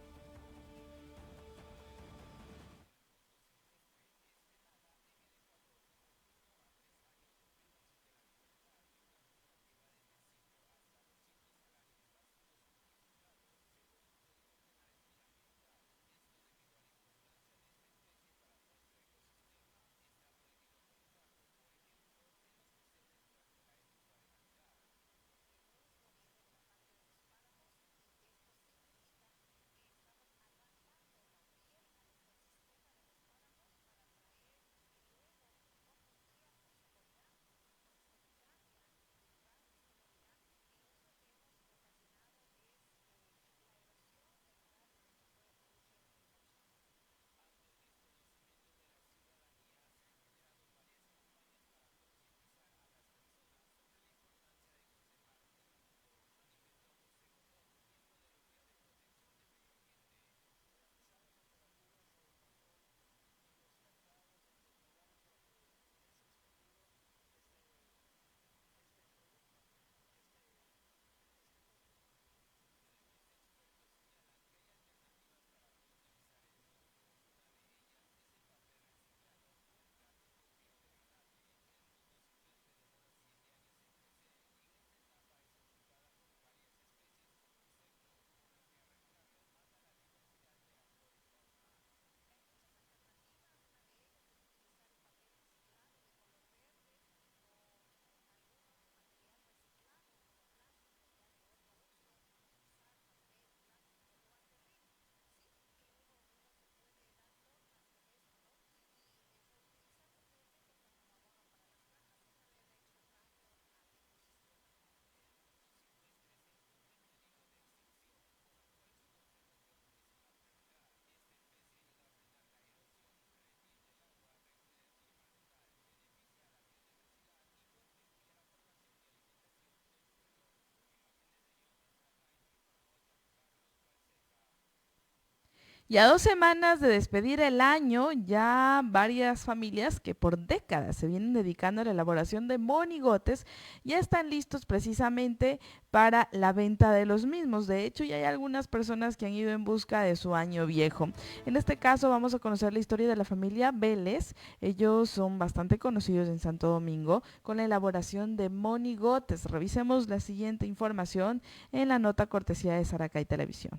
B: Y a 2 semanas de despedir el año, ya varias familias que por décadas se vienen dedicando a la elaboración de monigotes ya están listos precisamente para la venta de los mismos. De hecho, ya hay algunas personas que han ido en busca de su año viejo. En este caso vamos a conocer la historia de la familia Vélez. Ellos son bastante conocidos en Santo Domingo con la elaboración de monigotes. Revisemos la siguiente información en la nota cortesía de Saracay Televisión.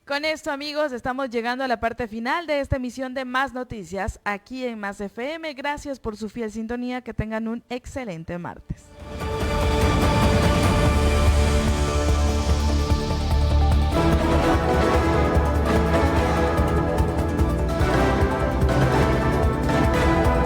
B: Con esto, amigos, estamos llegando a la parte final de esta emisión de Más Noticias aquí en Más FM. Gracias por su fiel sintonía. Que tengan un excelente martes.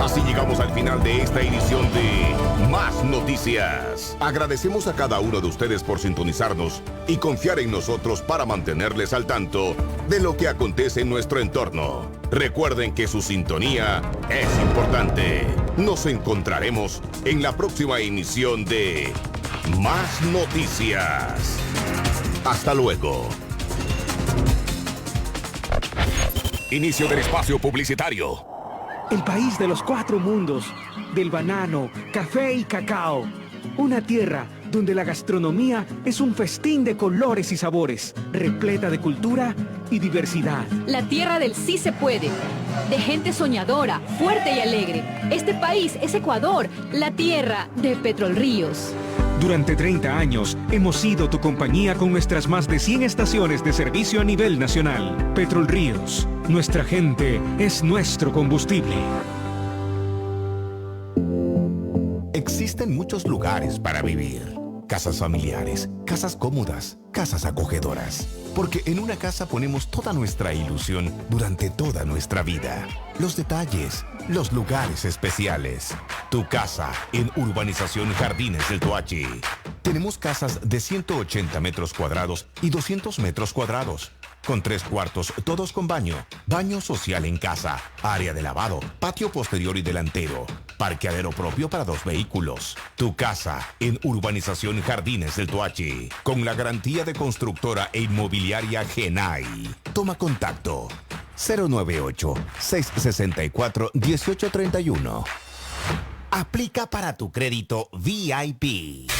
A: Así llegamos al final de esta edición de Más Noticias. Agradecemos a cada uno de ustedes por sintonizarnos y confiar en nosotros para mantenerles al tanto de lo que acontece en nuestro entorno. Recuerden que su sintonía es importante. Nos encontraremos en la próxima emisión de Más Noticias. Hasta luego. Inicio del espacio publicitario.
F: El país de los 4 mundos, del banano, café y cacao. Una tierra donde la gastronomía es un festín de colores y sabores, repleta de cultura y diversidad.
G: La tierra del sí se puede, de gente soñadora, fuerte y alegre. Este país es Ecuador, la tierra de Petrolríos.
F: Durante 30 años hemos sido tu compañía con nuestras más de 100 estaciones de servicio a nivel nacional. Petrolríos, nuestra gente es nuestro combustible.
A: Existen muchos lugares para vivir. Casas familiares, casas cómodas, casas acogedoras. Porque en una casa ponemos toda nuestra ilusión durante toda nuestra vida. Los detalles, los lugares especiales. Tu casa en Urbanización Jardines del Toachi. Tenemos casas de 180 metros cuadrados y 200 metros cuadrados. Con 3 cuartos, todos con baño, baño social en casa, área de lavado, patio posterior y delantero, parqueadero propio para 2 vehículos. Tu casa en Urbanización Jardines del Toachi, con la garantía de constructora e inmobiliaria Genay. Toma contacto 098-664-1831. Aplica para tu crédito VIP.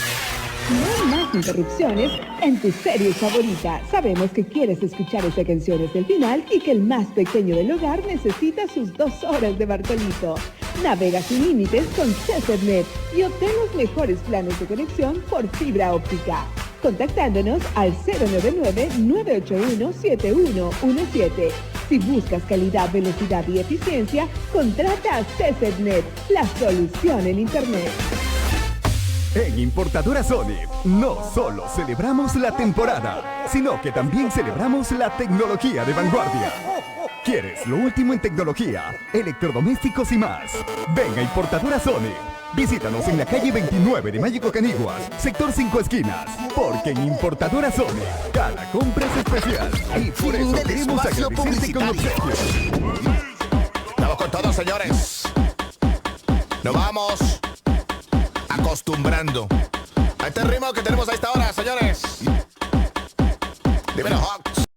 J: No hay más interrupciones en tu serie favorita. Sabemos que quieres escuchar esa canción hasta el final y que el más pequeño del hogar necesita sus 2 horas de Bartolito. Navega sin límites con CESEDNET y obtén los mejores planes de conexión por fibra óptica. Contactándonos al 099-981-7117. Si buscas calidad, velocidad y eficiencia, contrata a CESEDNET, la solución en Internet.
E: En Importadora Sony, no solo celebramos la temporada, sino que también celebramos la tecnología de vanguardia. ¿Quieres lo último en tecnología, electrodomésticos y más? Ven a Importadora Sony. Visítanos en la calle 29 de Mágico Caniguas, sector 5 esquinas. Porque en Importadora Sony, cada compra es especial. Y por eso queremos agradecerte con obsequios.
K: Estamos con todos, señores. Nos vamos acostumbrando a este ritmo que tenemos a esta hora, señores. Dímelo, Juan.